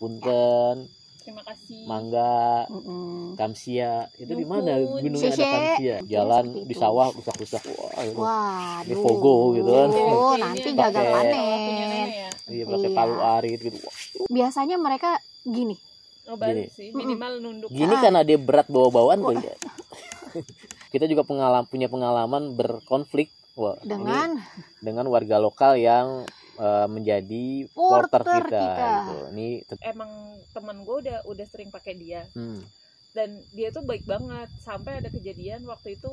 punten, terima kasih, mangga, kamsia. Itu di mana gunungnya ada kamsia? Jalan di sawah rusak-rusak. Wah, ini fogo gitu kan. Nanti gagal panen. Iya, pakai palu arit gitu. Biasanya mereka gini. Oh, balik sih, minimal nunduk. Gini karena dia berat bawa-bawaan kali ya. Kita juga punya pengalaman berkonflik dengan warga lokal yang menjadi porter kita. Gitu. Ini emang teman gue udah sering pakai dia. Dan dia tuh baik banget sampai ada kejadian waktu itu.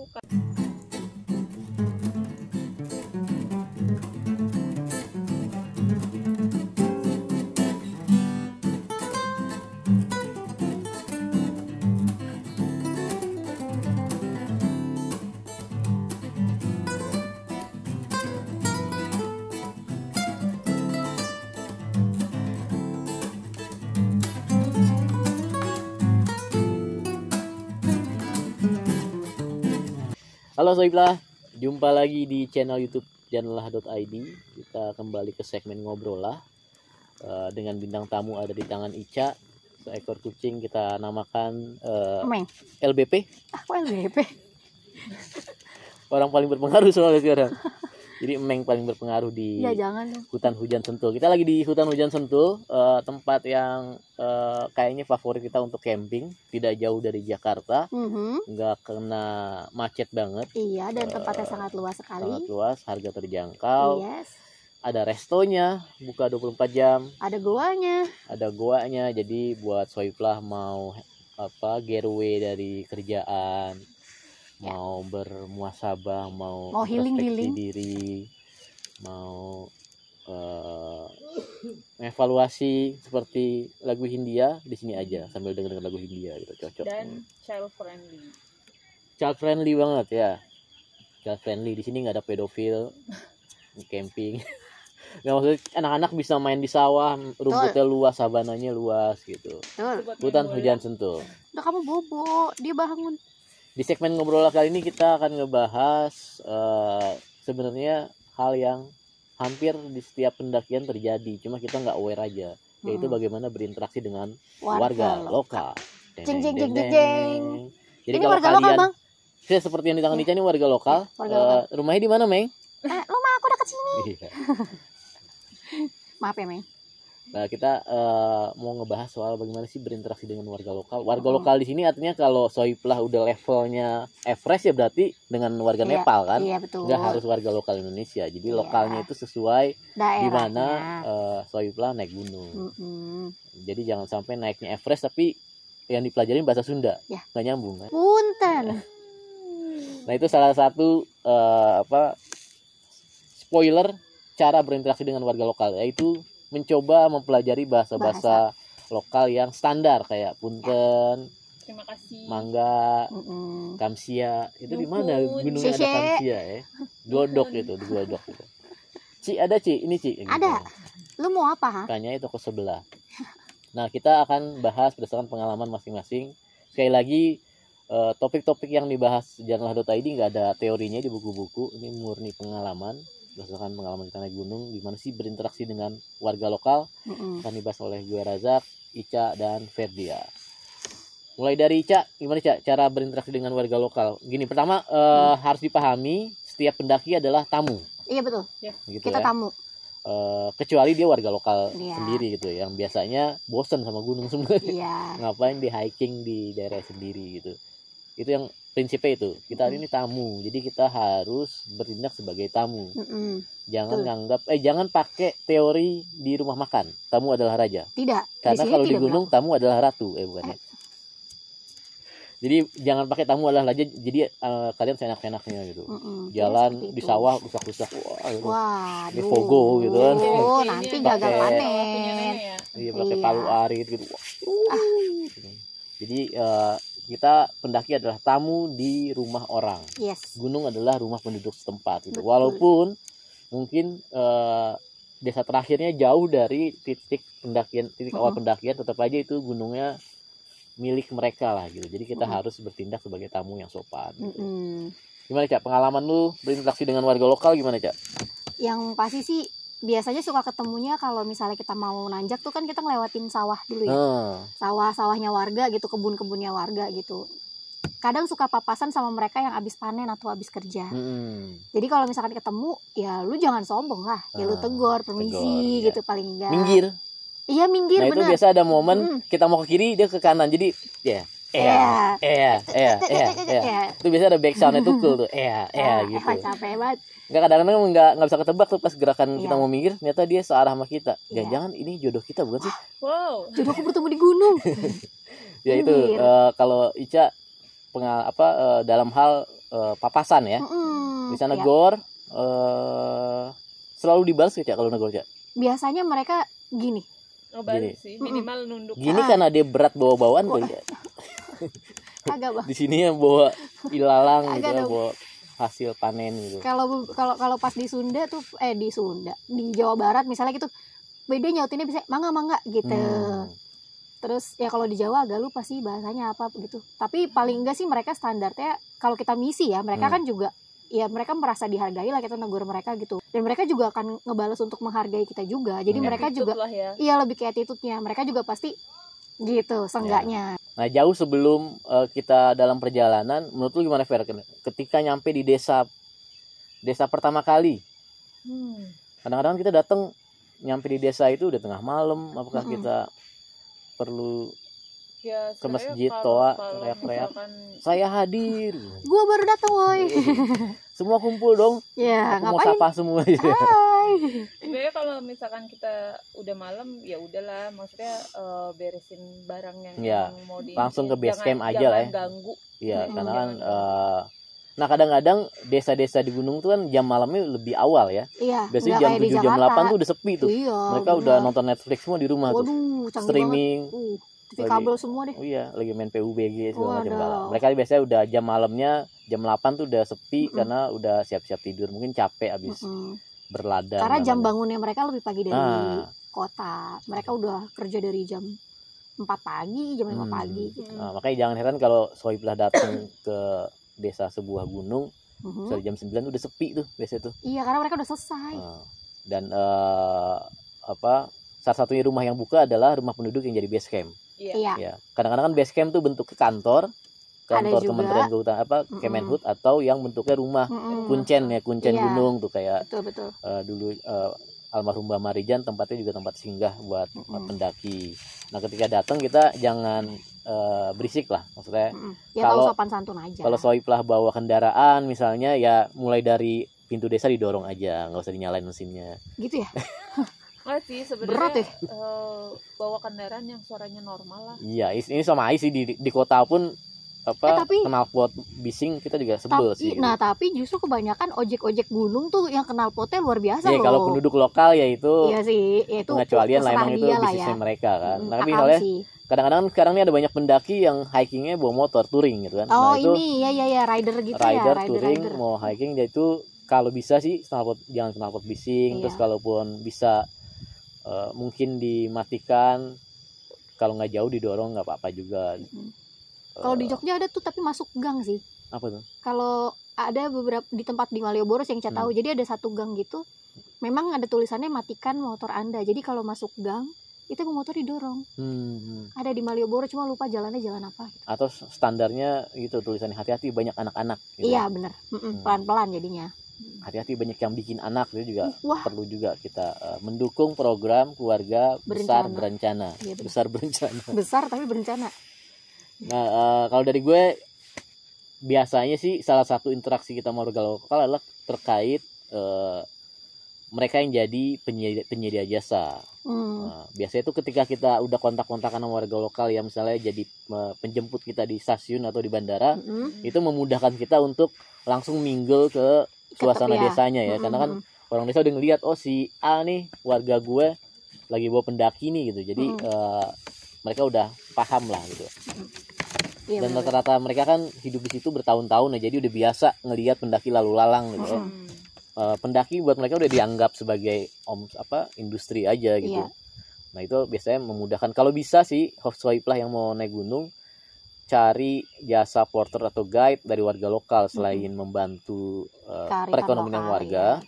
Halo Soiblah, jumpa lagi di channel YouTube janlah.id. Kita kembali ke segmen ngobrol lah dengan bintang tamu ada di tangan Ica, seekor kucing kita namakan LBP. Aku LBP. Orang paling berpengaruh soalnya sekarang. Jadi Emeng paling berpengaruh di hutan hujan Sentul. Kita lagi di hutan hujan Sentul, tempat yang kayaknya favorit kita untuk camping, tidak jauh dari Jakarta, nggak kena macet banget. Iya, dan tempatnya sangat luas sekali. Sangat luas, harga terjangkau. Yes. Ada restonya, buka 24 jam. Ada goanya. Jadi buat Soiblah mau getaway dari kerjaan, mau bermuasabah, mau healing diri, mau evaluasi seperti lagu Hindia, di sini aja sambil dengerin lagu Hindia gitu, cocok. Dan child friendly banget ya. Child friendly di sini nggak ada pedofil, camping. Nggak, maksudnya anak-anak bisa main di sawah, rumputnya luas, sabananya luas gitu. Hutan hujan Sentul. Udah kamu bobo, dia bangun. Di segmen ngobrol kali ini kita akan ngebahas sebenarnya hal yang hampir di setiap pendakian terjadi, cuma kita nggak aware aja, yaitu bagaimana berinteraksi dengan warga lokal. Jeng. Jadi ini kalau warga kalian, lokal, Bang. Seperti yang di tangan Ica ini warga lokal. Rumahnya di mana, Meng? Rumah aku dekat sini. Maaf ya, Meng. Nah, kita mau ngebahas soal bagaimana sih berinteraksi dengan warga lokal. Warga lokal di sini artinya kalau Soiblah udah levelnya Everest ya berarti dengan warga Nepal kan? Iya, betul. Nggak harus warga lokal Indonesia. Jadi lokalnya itu sesuai di mana Soiblah naik gunung. Jadi jangan sampai naiknya Everest tapi yang dipelajarin bahasa Sunda. Nggak nyambung kan? Punten. Nah, itu salah satu spoiler cara berinteraksi dengan warga lokal, yaitu mencoba mempelajari bahasa lokal yang standar kayak punten, terima kasih, mangga, kamsia. Itu di mana gunungnya ada kamsia ya? Glodok gitu, di Glodok gitu. Ada ini Ci. Ada. Lu mau apa? Tanya toko sebelah. Nah, kita akan bahas berdasarkan pengalaman masing-masing. Sekali lagi topik-topik yang dibahas janlah.id nggak ada teorinya di buku-buku. Ini murni pengalaman. Berdasarkan pengalaman kita naik gunung, gimana sih berinteraksi dengan warga lokal, akan dibahas oleh gue Razak, Ica, dan Ferdia. Mulai dari Ica, gimana Ica cara berinteraksi dengan warga lokal? Gini, pertama harus dipahami setiap pendaki adalah tamu. Iya betul. Gitu kita ya. Tamu. Kecuali dia warga lokal sendiri gitu, yang biasanya bosen sama gunung sebenarnya. Ngapain di hiking di daerah sendiri gitu. Itu yang prinsipnya itu, kita ini tamu, jadi kita harus bertindak sebagai tamu. Jangan nganggap, jangan pakai teori di rumah makan, tamu adalah raja. Tidak. Karena kalau di gunung tamu adalah ratu, bukannya. Jadi jangan pakai tamu adalah raja, jadi kalian seenak-enaknya gitu. Jalan di sawah rusak-rusak, ini fogo gitu kan. Nanti gagal panen. Iya, pakai palu arit gitu. Jadi kita pendaki adalah tamu di rumah orang. Gunung adalah rumah penduduk setempat gitu. Walaupun mungkin desa terakhirnya jauh dari titik awal pendakian, tetap aja itu gunungnya milik mereka lah gitu. Jadi kita harus bertindak sebagai tamu yang sopan gitu. Gimana Cak, pengalaman lu berinteraksi dengan warga lokal gimana Cak? Yang pasti sih biasanya suka ketemunya kalau misalnya kita mau nanjak tuh kan kita ngelewatin sawah dulu ya. Sawah-sawahnya warga gitu, kebun-kebunnya warga gitu. Kadang suka papasan sama mereka yang habis panen atau habis kerja. Jadi kalau misalkan ketemu, ya lu jangan sombong lah. Ya lu tegur, permisi gitu paling enggak. Minggir. Iya minggir, Nah bener. itu biasa ada momen kita mau ke kiri dia ke kanan, jadi itu biasa ada back soundnya tuh cool tuh gitu. Capek banget. Nggak, kadang-kadang nggak bisa ketebak tuh pas gerakan kita mau minggir, ternyata dia searah sama kita. Jangan-jangan ini jodoh kita bukan sih? Wow. Jodohku bertemu di gunung. Ya itu kalau Ica dalam hal papasan ya. Di sana negor selalu dibalas Ica kalau negor Ica. Biasanya mereka gini. Balik sih, minimal nunduk. Gini karena dia berat bawa-bawaan kali ya. Kagak, Bang. Di sini yang bawa ilalang gitu, bawa hasil panen gitu. Kalau pas di Sunda tuh di Jawa Barat misalnya gitu, beda nyautinnya bisa mangga gitu. Terus ya kalau di Jawa agak lupa sih bahasanya apa gitu. Tapi paling enggak sih mereka standarnya kalau kita misi ya, mereka kan juga ya mereka merasa dihargai lah kita negur mereka gitu. Dan mereka juga akan ngebalas untuk menghargai kita juga. Jadi mereka juga iya lebih ke attitude-nya. Mereka juga pasti gitu seenggaknya. Nah jauh sebelum kita dalam perjalanan, menurut lu gimana Fer? Ketika nyampe di desa pertama kali, kadang-kadang kita datang nyampe di desa itu udah tengah malam, apakah kita perlu ke masjid toa teriak-teriak saya hadir, gua baru datang woi, semua kumpul dong, ya mau sapa semua ya. Sebenarnya kalau misalkan kita udah malam ya udahlah, maksudnya beresin barang yang mau langsung ke base camp aja lah ya. Ganggu. Iya, karena kan nah kadang-kadang desa-desa di gunung tuh kan jam malamnya lebih awal ya. Iya. Biasanya jam 7 jam 8 tuh udah sepi tuh. Iya, mereka udah nonton Netflix semua di rumah. Waduh, tuh. Streaming. TV kabel semua deh. Oh iya, lagi main PUBG segala macam. Mereka biasanya udah jam malamnya jam 8 tuh udah sepi karena udah siap-siap tidur, mungkin capek abis berladang. Karena jam bangunnya mereka lebih pagi dari kota. Mereka udah kerja dari jam 4 pagi, jam 5 pagi gitu. Nah, makanya jangan heran kalau Sohiblah datang ke desa sebuah gunung, misalnya jam 9 udah sepi tuh biasanya tuh. Iya, karena mereka udah selesai. Dan salah satunya rumah yang buka adalah rumah penduduk yang jadi base camp. Iya. Ya. Kadang-kadang kan base camp tuh bentuknya kantor Kementerian Kehutanan Kemenhut, atau yang bentuknya rumah kuncen gunung tuh kayak betul. Dulu almarhum Mbak Marijan tempatnya juga tempat singgah buat pendaki. Nah ketika datang kita jangan berisik lah, maksudnya kalau sopan santun aja. Kalau Sohiblah bawa kendaraan misalnya, ya mulai dari pintu desa didorong aja, nggak usah dinyalain mesinnya. Gitu ya? Nggak sih sebenarnya, bawa kendaraan yang suaranya normal lah. Iya, ini sama aja sih di kota pun knalpot bising kita juga sebel sih. Nah tapi justru kebanyakan ojek ojek gunung tuh yang knalpotnya luar biasa loh. Kalau penduduk lokal ya itu. Iya sih, itu pengecualian lah, emang itu bisnisnya mereka kan. Tapi soalnya kadang-kadang sekarang ini ada banyak pendaki yang hikingnya bawa motor touring gitu kan. Oh nah, itu ini ya rider gitu rider touring mau hiking, dia itu kalau bisa sih jangan knalpot bising. Terus kalaupun bisa mungkin dimatikan, kalau nggak jauh didorong nggak apa-apa juga. Kalau di Jogja ada tuh tapi masuk gang sih. Apa tuh? Kalau ada beberapa di tempat di Malioboro yang saya tahu, jadi ada satu gang gitu, memang ada tulisannya matikan motor Anda. Jadi kalau masuk gang itu motor didorong. Ada di Malioboro, cuma lupa jalannya jalan apa gitu. Atau standarnya gitu tulisannya hati-hati banyak anak-anak gitu. Iya benar, pelan-pelan jadinya. Hati-hati banyak yang bikin anak, itu juga perlu juga kita mendukung program keluarga besar berencana. Iya, besar berencana. Besar tapi berencana. Nah kalau dari gue biasanya sih salah satu interaksi kita sama warga lokal adalah terkait mereka yang jadi penyedia jasa. Nah, biasanya itu ketika kita udah kontak-kontakan sama warga lokal yang misalnya jadi penjemput kita di stasiun atau di bandara, itu memudahkan kita untuk langsung mingle ke suasana desanya ya. Karena kan orang desa udah ngeliat, oh si A nih warga gue lagi bawa pendaki nih gitu. Jadi mereka udah paham lah gitu. Dan rata-rata mereka kan hidup di situ bertahun-tahun ya, jadi udah biasa ngelihat pendaki lalu lalang gitu. Pendaki buat mereka udah dianggap sebagai industri aja gitu. Nah itu biasanya memudahkan. Kalau bisa sih Sohiblah yang mau naik gunung, cari jasa porter atau guide dari warga lokal selain membantu perekonomian warga.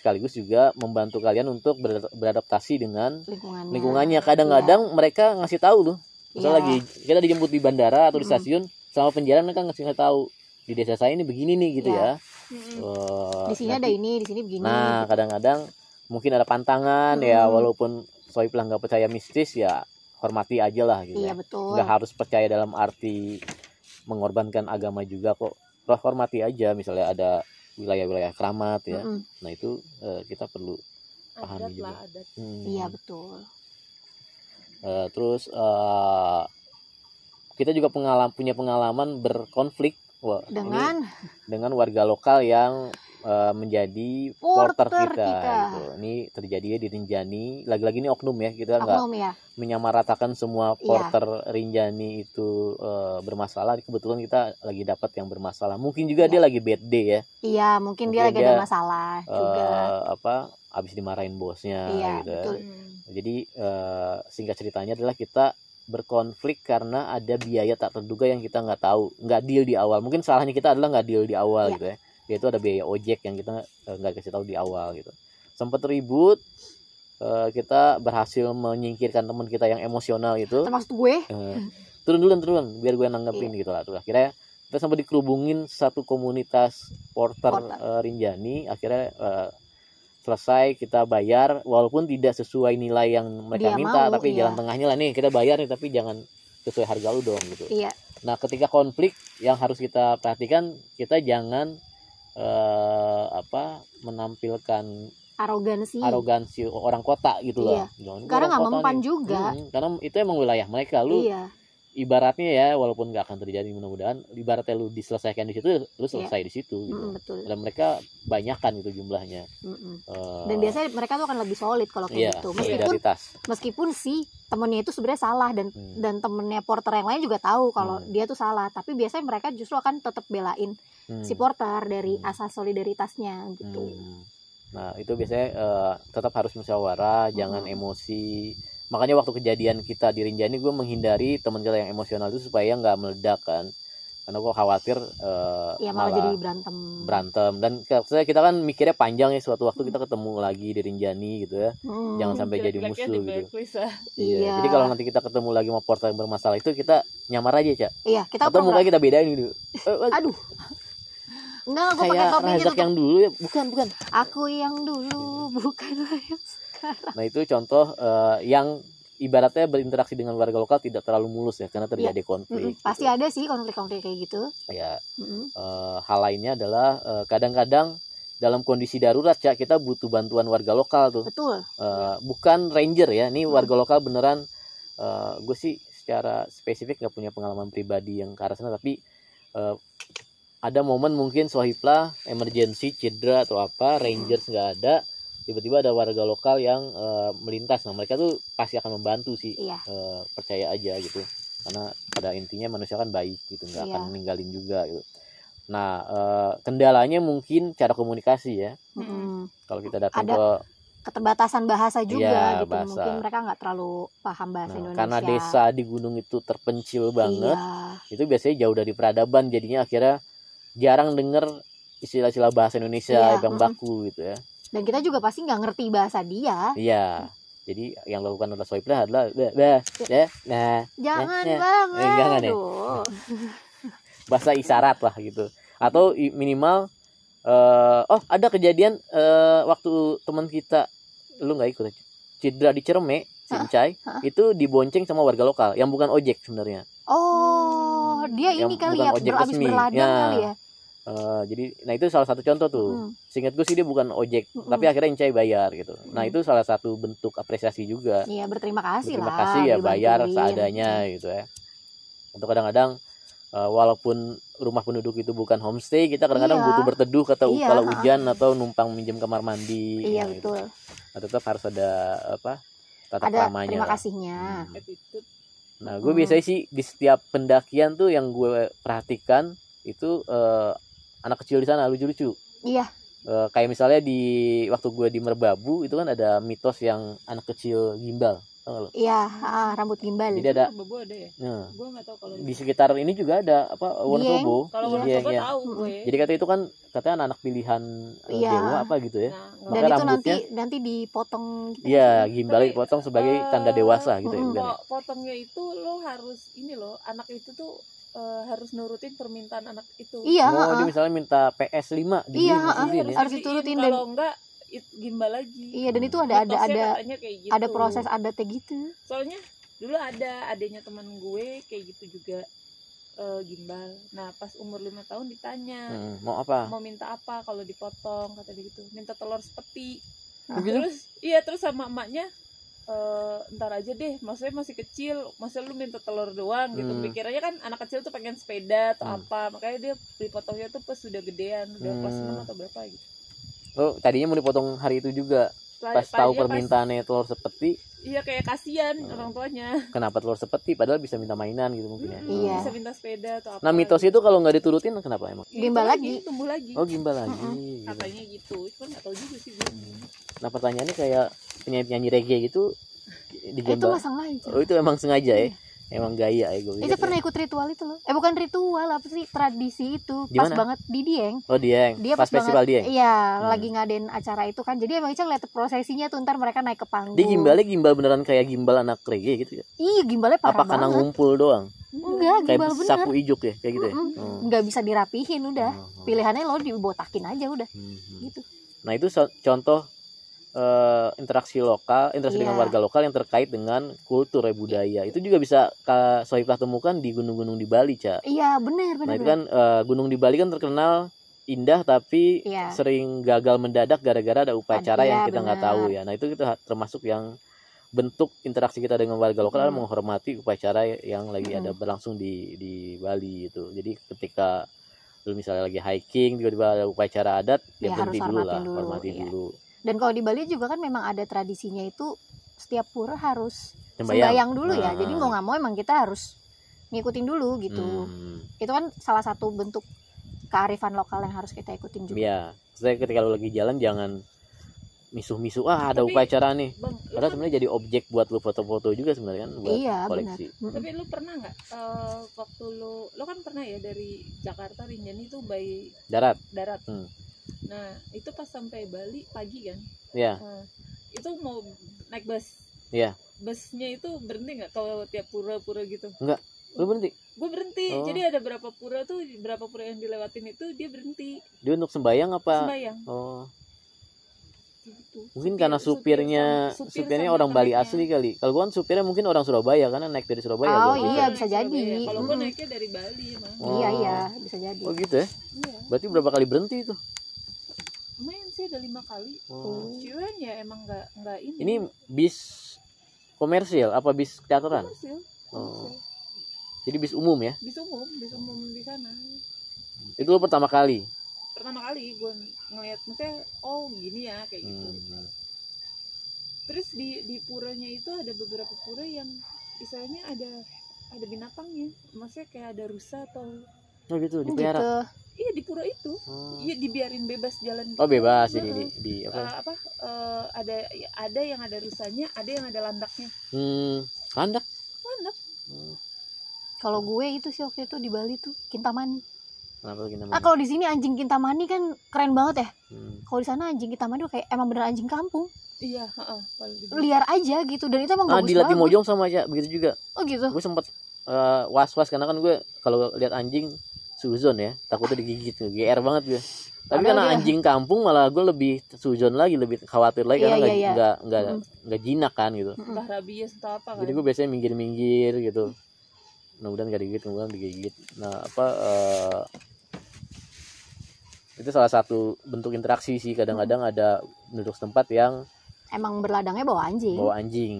sekaligus juga membantu kalian untuk beradaptasi dengan Lingkungannya. lingkungannya. Kadang-kadang mereka ngasih tahu tuh, misalnya Iya. lagi kita dijemput di bandara atau di Mm-mm. stasiun, selama perjalanan kan ngasih tahu di desa saya ini begini nih gitu Iya. ya. Di sini ada Nanti- ini, di sini begini. Nah, kadang-kadang mungkin ada pantangan ya, Mm-mm. walaupun Sohiblah nggak percaya mistis ya hormati aja lah gitu. Iya Ya. betul. Nggak harus percaya dalam arti mengorbankan agama juga kok. Roh hormati aja, misalnya ada wilayah-wilayah keramat ya. Mm-mm. Nah itu kita perlu pahami Adat juga. lah, adat. Iya betul. Terus kita juga punya pengalaman berkonflik ini dengan warga lokal yang menjadi porter Porter kita. kita. Gitu. Ini terjadi di Rinjani. Lagi-lagi ini oknum ya, kita nggak Oknum ya. menyamaratakan semua Iya. porter Rinjani itu bermasalah. Kebetulan kita lagi dapat yang bermasalah. Mungkin juga dia lagi bad day ya. Iya, mungkin dia Mungkin lagi ada dia, masalah juga. Habis dimarahin bosnya Iya, gitu ya. betul. Jadi singkat ceritanya adalah kita berkonflik karena ada biaya tak terduga yang kita nggak tahu, nggak deal di awal. Mungkin salahnya kita adalah nggak deal di awal Iya. gitu ya. Yaitu ada biaya ojek yang kita nggak kasih tahu di awal gitu. Sempat ribut, kita berhasil menyingkirkan teman kita yang emosional itu. Termasuk gue. Turun dulu, biar gue nanggepin gitu lah. Terus akhirnya kita sampai dikerubungin satu komunitas porter Rinjani. Akhirnya selesai, kita bayar walaupun tidak sesuai nilai yang mereka Dia minta, mau, tapi iya. jalan tengahnya lah nih, kita bayar nih tapi jangan sesuai harga lu dong gitu. Iya. Nah ketika konflik yang harus kita perhatikan, kita jangan menampilkan arogansi orang kota gitu Iya. lah. Jangan, Karena orang nggak kota mempan nih. juga. Karena itu emang wilayah mereka. Lu Iya. ibaratnya ya, walaupun nggak akan terjadi mudah-mudahan, ibaratnya lu diselesaikan di situ, lu selesai di situ gitu. Betul. Dan mereka banyakan itu jumlahnya. Dan biasanya mereka tuh akan lebih solid kalau kayak gitu. Meskipun si temennya itu sebenarnya salah dan temennya porter yang lain juga tahu kalau dia tuh salah, tapi biasanya mereka justru akan tetap belain si porter dari asas solidaritasnya gitu. Nah itu biasanya tetap harus musyawarah, jangan emosi. Makanya waktu kejadian kita di Rinjani, gue menghindari teman kita yang emosional itu supaya nggak meledak kan, karena gue khawatir malah jadi berantem. Dan kita kan mikirnya panjang ya, suatu waktu kita ketemu lagi di Rinjani gitu ya, jangan sampai jadi musuh gitu. Iya. Jadi kalau nanti kita ketemu lagi sama porter yang bermasalah itu, kita nyamar aja, Cak. Iya, kita atau mukanya kita bedain gitu. Aduh. Enggak, gue pakai kayak topi gitu. Razak yang dulu ya, bukan. Aku yang dulu, bukan yang sekarang. Nah itu contoh yang ibaratnya berinteraksi dengan warga lokal tidak terlalu mulus ya, karena terjadi konflik. Pasti ada sih konflik-konflik kayak gitu. Ya. Hal lainnya adalah kadang-kadang dalam kondisi darurat, Cak, kita butuh bantuan warga lokal tuh. Betul. Bukan ranger ya, ini warga lokal beneran. Gue sih secara spesifik nggak punya pengalaman pribadi yang ke arah sana, tapi ada momen mungkin Sohiblah emergency, cedera atau apa, rangers nggak ada, tiba-tiba ada warga lokal yang melintas. Nah mereka tuh pasti akan membantu sih. Iya. Percaya aja gitu, karena pada intinya manusia kan baik gitu, nggak akan ninggalin juga gitu. Nah kendalanya mungkin cara komunikasi ya. Kalau kita datang ke keterbatasan bahasa juga gitu, bahasa. Mungkin mereka nggak terlalu paham bahasa Indonesia. Karena desa di gunung itu terpencil banget, itu biasanya jauh dari peradaban, jadinya akhirnya jarang denger istilah-istilah bahasa Indonesia yang baku gitu ya. Dan kita juga pasti nggak ngerti bahasa dia. Iya. Jadi yang dilakukan oleh Sohiblah adalah jangan ya. Bahasa isyarat lah gitu. Atau minimal ada kejadian waktu teman kita, lu nggak ikut, cedera di Cireme, si Encai, itu dibonceng sama warga lokal yang bukan ojek sebenarnya. Dia ini kali ya, abis berladang kali ya. Jadi, nah itu salah satu contoh tuh. Seingat gue sih dia bukan ojek, tapi akhirnya Encai bayar gitu. Nah itu salah satu bentuk apresiasi juga. Iya, berterima kasih ya, bayar seadanya gitu ya. Untuk kadang-kadang walaupun rumah penduduk itu bukan homestay, kita kadang-kadang butuh berteduh kalau hujan atau numpang minjem kamar mandi. Iya, gitu. betul. Nah, tetap harus ada tata keramanya. Terima kasihnya. Nah, gue biasanya sih di setiap pendakian tuh yang gue perhatikan itu anak kecil di sana lucu-lucu. Iya. Kayak misalnya waktu gue di Merbabu itu kan ada mitos yang anak kecil gimbal. Tahu lo? Iya, rambut gimbal. Jadi ada Bobo ada ya? nah, Gue nggak tahu kalau di sekitar ini juga ada apa Wonosobo. kalau Iya. Wonosobo Iya. tahu gue. Jadi kata itu kan katanya anak pilihan Iya. dewa apa gitu ya. Nah, Dan Maka itu rambutnya nanti dipotong gitu. iya gimbal Tapi, dipotong sebagai tanda dewasa gitu ya. Bukan ya? potongnya itu lo harus ini loh, anak itu tuh harus nurutin permintaan anak itu. Iya, Oh, dia misalnya minta PS5 dibeliin, Iya, dibeliin ya. harus diturutin dan kalau enggak gimbal lagi. iya, dan itu Mitosnya ada katanya kayak gitu. ada proses adatnya gitu. Soalnya dulu ada adanya teman gue kayak gitu juga gimbal. Nah pas umur 5 tahun ditanya Mau apa? mau minta apa kalau dipotong, kata dia gitu, minta telur sepeti. Begitu? Terus sama emaknya ntar aja deh, maksudnya masih kecil, masa lu minta telur doang gitu. Pikirannya kan anak kecil tuh pengen sepeda atau apa, makanya dia dipotongnya tuh pas sudah gedean, udah kelas 6 atau berapa gitu. Oh, tadinya mau dipotong hari itu juga. Pas tahu permintaannya telur sepeti, iya kayak kasihan orang tuanya. kenapa telur sepeti padahal bisa minta mainan gitu mungkin ya. Iya. Bisa minta sepeda atau apa. Nah, mitos itu kalau nggak diturutin kenapa emang? Gimbal lagi. Tumbuh lagi. Oh, gimbal lagi. Gitu. Katanya gitu. Cuman nggak tahu juga sih gue. Nah, pertanyaannya kayak penyanyi reggae gitu Itu digembal. mah sengaja. Oh, itu emang sengaja ya. Emang gaya ya gue. Itu pernah ikut ritual itu loh. Bukan ritual, apa sih, tradisi itu. Di Pas mana? banget di Dieng. Oh, Dieng. Dia Pas festival banget, Dieng. iya, lagi ngadain acara itu kan. Jadi emang Ica ngeliat prosesinya tuh, ntar mereka naik ke panggung. Dia gimbalnya gimbal beneran kayak gimbal anak reggae gitu ya. Iya, gimbalnya parah Apa karena banget. ngumpul doang? Enggak, Kayak gimbal bener. sapu ijuk ya, kayak gitu ya. Nggak bisa dirapihin udah. Oh. Pilihannya lo dibotakin aja udah. Gitu. Nah, itu contoh interaksi dengan Iya. warga lokal yang terkait dengan kultur ya, budaya. Itu juga bisa Kak Sohibah temukan di gunung-gunung di Bali, Ca. Iya, bener. Nah, itu kan gunung di Bali kan terkenal indah tapi Iya. sering gagal mendadak gara-gara ada upacara Iya, yang kita nggak benar. tahu ya. Nah, itu kita termasuk yang bentuk interaksi kita dengan warga lokal adalah menghormati upacara yang lagi ada berlangsung di Bali itu. Jadi ketika lu misalnya lagi hiking tiba-tiba ada upacara adat, ya Ya, berhenti harus dulu lah, hormatin dulu, hormati iya. dulu. Dan kalau di Bali juga kan memang ada tradisinya itu setiap pura harus Sembayang. sembayang dulu ya. Nah. Jadi mau nggak mau emang kita harus ngikutin dulu gitu. Itu kan salah satu bentuk kearifan lokal yang harus kita ikutin juga. Iya, saya ketika lu lagi jalan jangan misuh-misuh ada Tapi, upacara nih. Bang, Padahal sebenarnya jadi objek buat lu foto-foto juga sebenarnya kan buat Iya, koleksi. tapi lu pernah nggak waktu lu kan pernah ya dari Jakarta Rinjani itu by Darat. darat. Hmm. Nah itu pas sampai Bali pagi kan, Iya. itu mau naik bus. Iya. Busnya itu berhenti nggak kalau tiap pura-pura gitu? Enggak. Lu berhenti. Gue berhenti. Oh. Jadi ada berapa pura yang dilewatin itu dia berhenti Dia untuk sembayang apa? sembayang. Oh, Gitu. mungkin karena supirnya sama orang Bali keneknya. asli kali. Kalau gua kan supirnya mungkin orang Surabaya karena naik dari Surabaya. Oh, gua pikir. iya, bisa jadi. Kalau gue naiknya dari Bali emang. Oh. Iya, bisa jadi. Oh gitu ya. Iya. Berarti berapa kali berhenti itu? Lumayan sih ada 5 kali. Oh. Cuman ya emang nggak ini. Ini bis komersial apa bis teateran? Komersil. Oh. Jadi bis umum ya? Bis umum di sana. Itu lo pertama kali. Pertama kali gue ngeliat, maksudnya oh gini ya kayak gitu. Terus di puranya itu ada beberapa pura yang istilahnya ada binatangnya, maksudnya kayak ada rusa atau Oh gitu, Gitu. dipelihara. iya di pura itu. Oh. Iya dibiarin bebas jalan gitu. Oh bebas Heeh. ini di apa? Ada yang ada rusanya, ada yang ada landaknya. Landak. Landak. Kalau gue itu sih waktu itu di Bali tuh Kintamani. Kenapa lagi namanya? Nah, kalau di sini anjing Kintamani kan keren banget ya. Hmm. Kalau di sana anjing Kintamani tuh kayak emang bener anjing kampung. Iya, heeh. Liar aja gitu, dan itu emang bagus Di banget. Latimojong sama aja begitu juga. Oh gitu. Gue sempet was-was karena kan gue kalau lihat anjing suzon ya, takutnya digigit, GR banget gue. Tapi Padahal karena dia- anjing kampung malah gue lebih suzon lagi, lebih khawatir lagi karena Iya. nggak jinak kan gitu. Entah rabies atau apa kan. Jadi gue biasanya minggir-minggir gitu. Mudah-mudahan gak digigit, kemudian digigit. Nah itu salah satu bentuk interaksi sih. Kadang-kadang ada penduduk setempat yang Emang berladangnya bawa anjing. bawa anjing.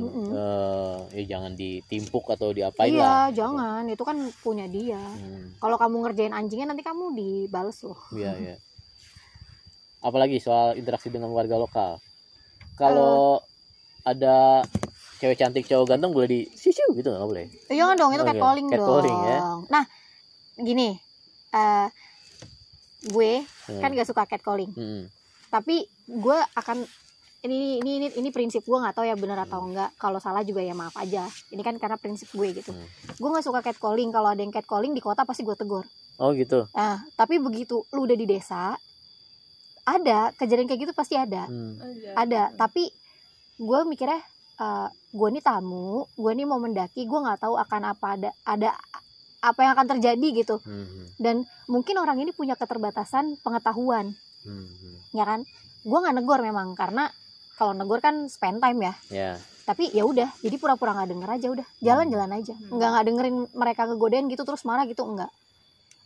Ya jangan ditimpuk atau diapain Iya, lah. jangan. Itu kan punya dia. Kalau kamu ngerjain anjingnya nanti kamu dibales loh. Iya, iya. Apalagi soal interaksi dengan warga lokal. Kalau ada cewek cantik cowok ganteng boleh di sisiu gitu nggak boleh? Jangan dong, itu Oke, catcalling dong. catcalling ya. Nah, gini, gue kan gak suka catcalling. Tapi gue akan ini prinsip gue, nggak tahu ya benar atau enggak. Kalau salah juga ya maaf aja. Ini kan karena prinsip gue gitu. Gue nggak suka catcalling. Kalau ada yang catcalling di kota pasti gue tegur. Oh gitu. Nah, tapi begitu lu udah di desa, ada kejadian kayak gitu pasti ada. Ada. Tapi gue mikirnya, gue nih tamu, gue nih mau mendaki, gue nggak tahu akan ada apa yang akan terjadi gitu. Dan mungkin orang ini punya keterbatasan pengetahuan, ya kan? Gue nggak negor memang, karena kalau negor kan spend time ya. Tapi ya udah, jadi pura-pura nggak denger aja, udah jalan-jalan aja, nggak dengerin mereka ngegodain gitu terus marah gitu, enggak.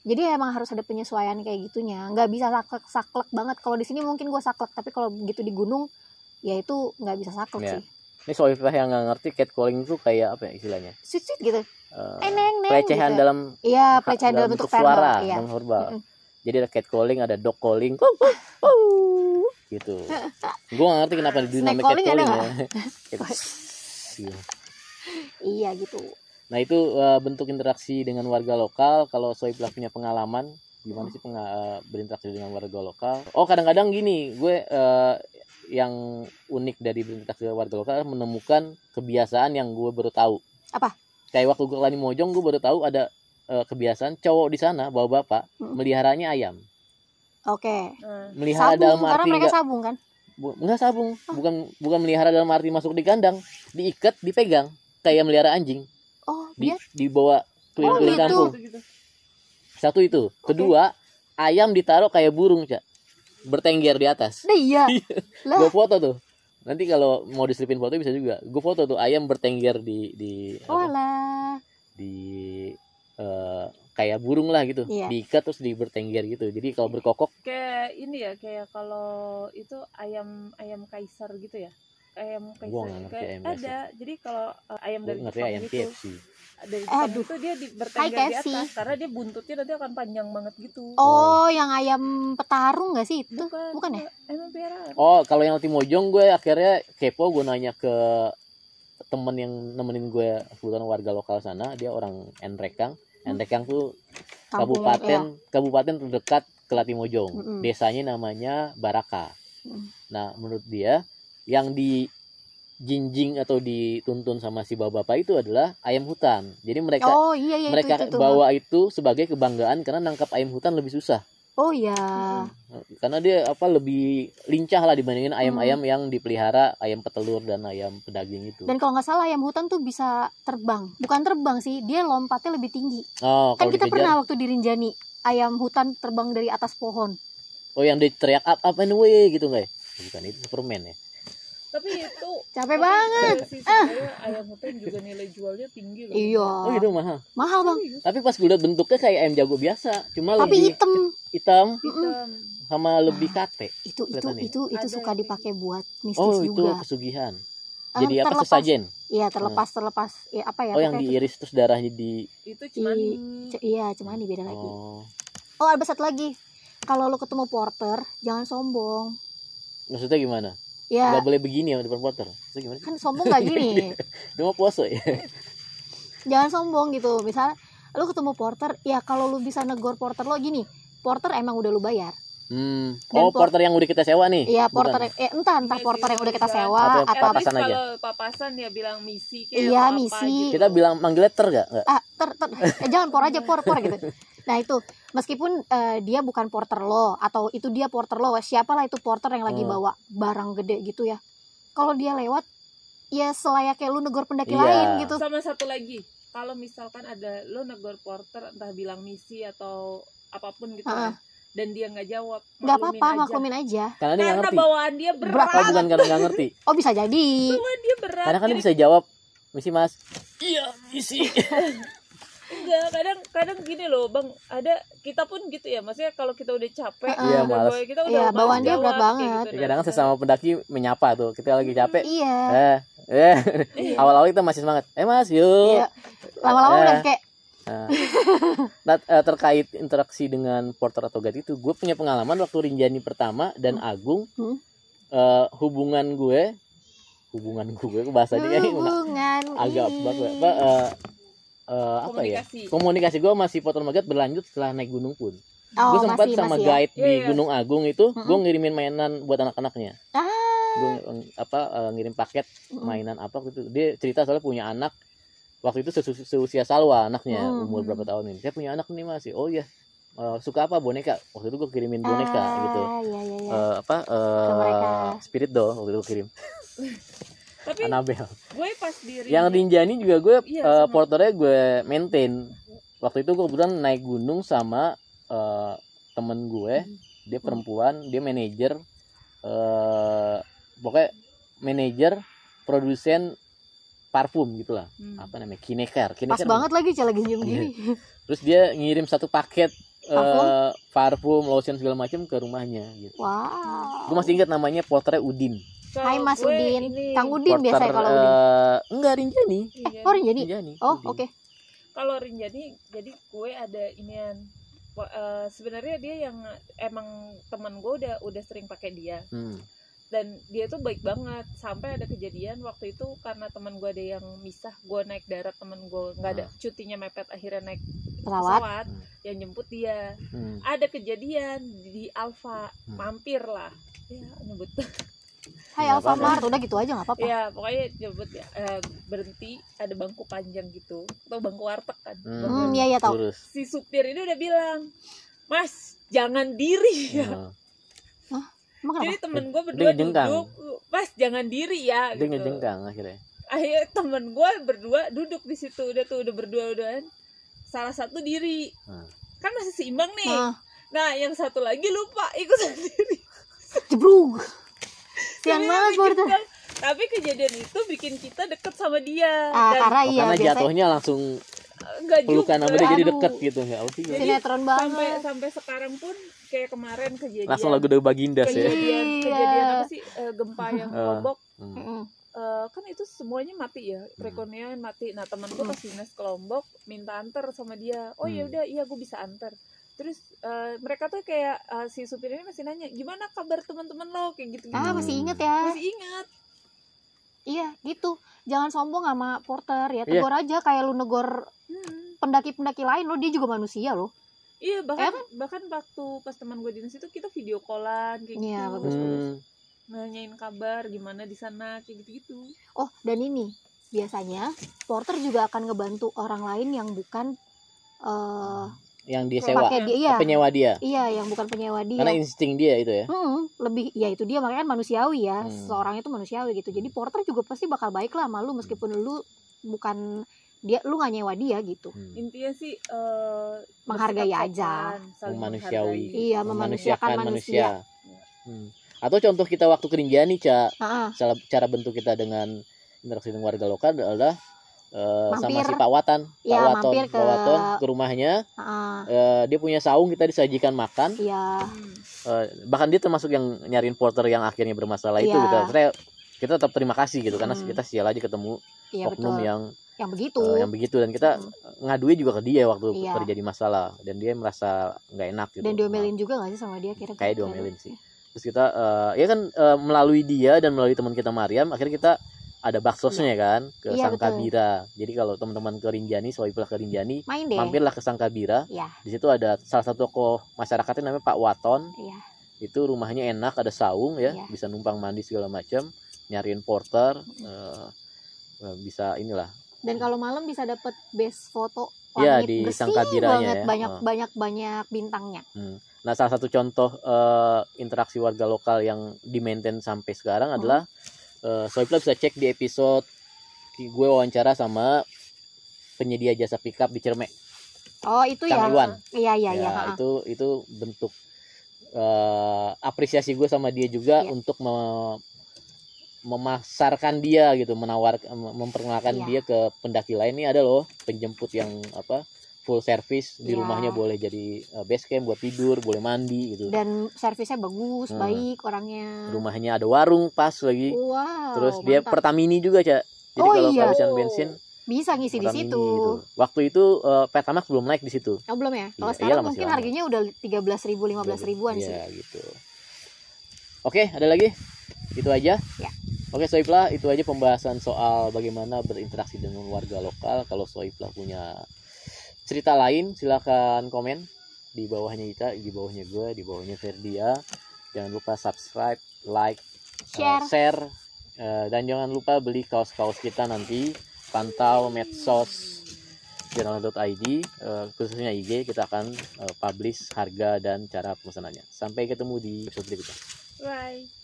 Jadi emang harus ada penyesuaian kayak gitunya, nggak bisa saklek banget. Kalau di sini mungkin gue saklek, tapi kalau begitu di gunung ya itu nggak bisa saklek sih. Ini Soifah yang nggak ngerti, catcalling itu kayak apa ya istilahnya? Sweet gitu. Neng Pelecehan gitu. dalam pelecehan dalam bentuk suara, verbal, non-verbal. Jadi ada catcalling, ada dog calling, gitu. Gue nggak ngerti kenapa dinamik catcalling ya. Iya gitu. Nah itu bentuk interaksi dengan warga lokal. Kalau Soifah punya pengalaman gimana sih berinteraksi dengan warga lokal? Oh kadang-kadang gini, gue yang unik dari berinteraksi dengan warga lokal menemukan kebiasaan yang gue baru tahu. Apa? Kayak waktu gue ke Latimojong, gue baru tahu ada kebiasaan cowok di sana bawa bapak meliharanya ayam. Oke. Melihara sabung, dalam karena arti mereka sabung kan? Enggak sabung, bukan melihara dalam arti masuk di kandang, diikat, dipegang kayak melihara anjing. Oh, dia dibawa keliling-keliling gitu. kampung. Satu itu. Kedua, ayam ditaruh kayak burung, Cak. Bertengger di atas. Nah, iya. Gue foto tuh. Nanti kalau mau diselipin foto bisa juga. Gue foto tuh ayam bertengger di kayak burung lah gitu. Iya. Diikat terus bertengger gitu. Jadi kalau berkokok kayak ini ya, kayak kalau itu ayam kaisar gitu ya. Ayam Gua kaisar nggak ngerti kayak ayam ada. kaisar. Jadi kalau ayam dari ngerti Jepang ayam gitu, KFC. dari Jepang Aduh. itu dia bertengger di KFC. atas karena dia buntutnya nanti akan panjang banget gitu. Oh, yang ayam petarung nggak sih itu? Bukan ya? Emang piaraan. Oh, kalau yang Latimojong gue akhirnya kepo, gue nanya ke temen yang nemenin gue, kebetulan warga lokal sana, dia orang Enrekang. Enrekang tuh Kampung, kabupaten terdekat ke Latimojong. Desanya namanya Baraka. Nah, menurut dia yang dijinjing atau dituntun sama si bapak itu adalah ayam hutan. Jadi mereka mereka itu. bawa itu sebagai kebanggaan karena nangkap ayam hutan lebih susah. Oh ya. Karena dia lebih lincah lah dibandingin ayam-ayam yang dipelihara, ayam petelur dan ayam pedaging itu. Dan kalau nggak salah ayam hutan tuh bisa terbang. Bukan terbang sih, dia lompatnya lebih tinggi. Oh, Kan kalau kita dikejar, pernah waktu di Rinjani, ayam hutan terbang dari atas pohon. oh yang dia teriak up and away gitu nggak ya? Bukan, itu Superman ya. Tapi itu Capek banget. Sebenarnya ayam hutan juga nilai jualnya tinggi loh. Iya. Oh gitu mahal. Mahal bang. Tapi pas gue liat bentuknya kayak ayam jago biasa, cuma Tapi lebih hitam. Hitam. sama lebih kate. Itu Ada suka yang dipakai buat mistis Oh itu juga. pesugihan. Jadi apa Terlepas- sesajen? Iya terlepas ya apa ya? Oh yang pokoknya diiris terus darahnya di. Itu cuman Iya cemani beda lagi. Oh, Ada satu lagi. Kalau lo ketemu porter, jangan sombong. maksudnya gimana? Ya Gak boleh begini ya depan porter. Maksudnya gimana? kan sombong nggak gini. Dia mau puasa ya. Jangan sombong gitu. Misal lo ketemu porter, ya kalau lo bisa negor porter lo gini. Porter emang udah lo bayar. Dan Porter yang udah kita sewa nih. Iya Bukan. porter entah Iya porter sih, yang udah kita iya. sewa Atau atau papasan aja. Kalau papasan ya bilang misi Iya, apa misi. gitu. Kita bilang manggilnya gak? jangan por aja por gitu. Nah itu meskipun dia bukan porter lo atau itu dia porter lo, siapalah itu porter yang lagi bawa barang gede gitu ya. Kalau dia lewat ya selayaknya lu negor pendaki Iya. lain gitu. Sama satu lagi, kalau misalkan ada lo negor porter entah bilang misi atau apapun gitu ya, dan dia nggak jawab, Nggak apa-apa, maklumin aja. Karena dia nggak karena ngerti. bawaan dia berat. Oh bukan karena nggak ngerti. Oh bisa jadi. Bawaan dia berat. Karena kan dia Jadi bisa jawab, misi mas. Iya misi. enggak, kadang gini loh bang, ada kita pun gitu ya, maksudnya kalau kita udah capek, Iya, udah malas. kita udah Iya, malas bawaan dia jawab, berat kayak banget. gitu. Kadang sesama pendaki menyapa tuh. Kita lagi capek. Iya. Awal-awal kita masih semangat. Mas yuk. Iya. Lama-lama udah kayak Nah, terkait interaksi dengan porter atau guide itu, gue punya pengalaman waktu Rinjani pertama dan Agung. Hubungan gue bahasanya kayak hubungan agak apa ya? Komunikasi gue masih porter sama guide berlanjut setelah naik gunung pun. Gue sempat sama guide di Gunung Agung itu, gue ngirimin mainan buat anak-anaknya. gue ngirim paket mainan apa gitu. Dia cerita soalnya punya anak waktu itu seusia Salwa anaknya, umur berapa tahun ini. Saya punya anak nih masih. Oh iya, suka apa boneka? Waktu itu gue kirimin boneka gitu. Iya. Spirit doll waktu itu gue kirim. Tapi Annabelle. gue pas di Yang Rinjani juga gue Iya, sama. porternya gue maintain. Waktu itu gue kebetulan naik gunung sama temen gue, dia perempuan, dia manajer, pokoknya manajer produsen parfum gitulah. Apa namanya, Kineker. Pas banget lagi lagi nyium gini. Terus dia ngirim satu paket parfum, lotion segala macam ke rumahnya gitu. Wow. Gue masih ingat namanya, porternya Udin. Hai Mas gue Udin. ini, Kang Udin biasanya kalau Udin. Enggak, Rinjani. Oh Rinjani. Oh Udin. oke. Kalau Rinjani, jadi gue ada inian. Sebenarnya dia yang emang teman gue udah sering pakai dia. Dan dia tuh baik banget. Sampai ada kejadian waktu itu karena teman gue ada yang misah, gue naik darat, teman gue nggak ada cutinya mepet, akhirnya naik pesawat yang jemput dia. Ada kejadian di Alfa, mampir lah ya nyebut. Hai Alfamart, udah gitu aja nggak apa-apa. Ya pokoknya nyebut ya, berhenti, ada bangku panjang gitu, atau bangku warteg kan. Iya tahu. Si supir ini udah bilang, Mas jangan diri ya. Emang kenapa? Jadi temen gue berdua ngejengkang. duduk, Mas jangan diri ya. Dia Gitu. ngejengkang akhirnya. Akhirnya temen gue berdua duduk di situ, udah berdua-duaan. Salah satu diri, kan masih seimbang nih. Nah yang satu lagi lupa ikut sendiri. Jebrug. Siang banget porter. Tapi kejadian itu bikin kita deket sama dia. Karena iya karena biasanya jatuhnya langsung enggak pelukan juga. sama dia jadi Aduh. deket gitu nggak? sinetron banget. Sampai sekarang pun kayak kemarin kejadian. Langsung lagu dari Bagindas ya. Kejadian apa sih, gempa yang Lombok. Kan itu semuanya mati ya, perekonomian mati. Nah teman gue pas dinas ke Lombok minta anter sama dia. Oh ya udah, iya gue bisa anter. Terus mereka tuh kayak si supir ini masih nanya, gimana kabar teman-teman lo, kayak gitu. Masih inget ya. Masih ingat. Iya gitu. Jangan sombong sama porter ya. Tegur aja kayak lu negor pendaki-pendaki lain lo, dia juga manusia loh. Iya, bahkan waktu pas teman gue dinas itu kita video callan kayak Iya, gitu. bagus. Nanyain kabar gimana di sana kayak gitu-gitu. Oh, dan ini biasanya porter juga akan ngebantu orang lain yang bukan Yang dia sewa, pakai dia. penyewa dia. Iya, yang bukan penyewa dia. Karena insting dia itu ya. Lebih ya itu dia, makanya kan manusiawi ya. Seorang itu manusiawi gitu. Jadi porter juga pasti bakal baik lah sama lu meskipun lu bukan dia, lu nggak nyewa dia gitu. Intinya sih Menghargai bersikap aja. sopan, saling Manusiawi. menghargai. Iya, memanusiakan manusia. Atau contoh kita waktu ke Rinjani, Ca. Heeh. Cara bentuk kita dengan interaksi dengan warga lokal adalah sama Mampir. si Pak Watan. Iya, mampir Pak Waton ke rumahnya. Dia punya saung, kita disajikan makan. Iya. Bahkan dia termasuk yang nyariin porter yang akhirnya bermasalah itu Iya. gitu. Maksudnya kita tetap terima kasih gitu karena kita sial aja ketemu Iya, oknum betul. yang begitu. dan kita ngaduin juga ke dia waktu Iya. terjadi masalah dan dia merasa nggak enak gitu. Dan diomelin juga nggak sih sama dia kira-kira? Kayak diomelin sih. Terus kita ya kan melalui dia dan melalui teman kita Mariam akhirnya kita ada baksosnya kan ke Iya, Sangkabira. Jadi kalau teman-teman ke Rinjani, swipe ke Rinjani, main deh. mampirlah ke Sangkabira. Iya. Di situ ada salah satu tokoh masyarakatnya namanya Pak Waton. Iya. Itu rumahnya enak, ada saung ya, Iya. bisa numpang mandi segala macam, nyariin porter, bisa inilah. Dan kalau malam bisa dapet best foto Iya, langit di bersih Sangkabiranya banget, ya. banyak bintangnya. Nah, salah satu contoh interaksi warga lokal yang di-maintain sampai sekarang adalah Soibla bisa cek di episode gue wawancara sama penyedia jasa pickup di Cermek. Oh, itu Kang ya. Iwan. Iya. Ya, itu bentuk apresiasi gue sama dia juga untuk memasarkan dia gitu, memperkenalkan dia ke pendaki lain. Ini ada loh penjemput yang full service di rumahnya, boleh jadi base camp buat tidur, boleh mandi gitu. Dan servisnya bagus, baik orangnya. Rumahnya ada warung pas lagi. Wow. Terus dia Pertamini juga, Cak. Jadi kalau kehabisan bensin bisa ngisi di situ. Gitu. Waktu itu Pertamax belum naik di situ. Oh, belum ya? Kalau Iya, sekarang iyalah, mungkin masih harganya udah 13.000, 15.000-an sih. Iya, gitu. Oke, ada lagi? Itu aja? Ya. Oke, Soibla, itu aja pembahasan soal bagaimana berinteraksi dengan warga lokal. Kalau Soibla punya cerita lain, silakan komen di bawahnya Ita, di bawahnya gue, di bawahnya Ferdia. Jangan lupa subscribe, like, share. Dan jangan lupa beli kaos-kaos kita nanti. Pantau medsos jurnal.id, khususnya IG, kita akan publish harga dan cara pemesanannya. Sampai ketemu di episode berikutnya. Bye.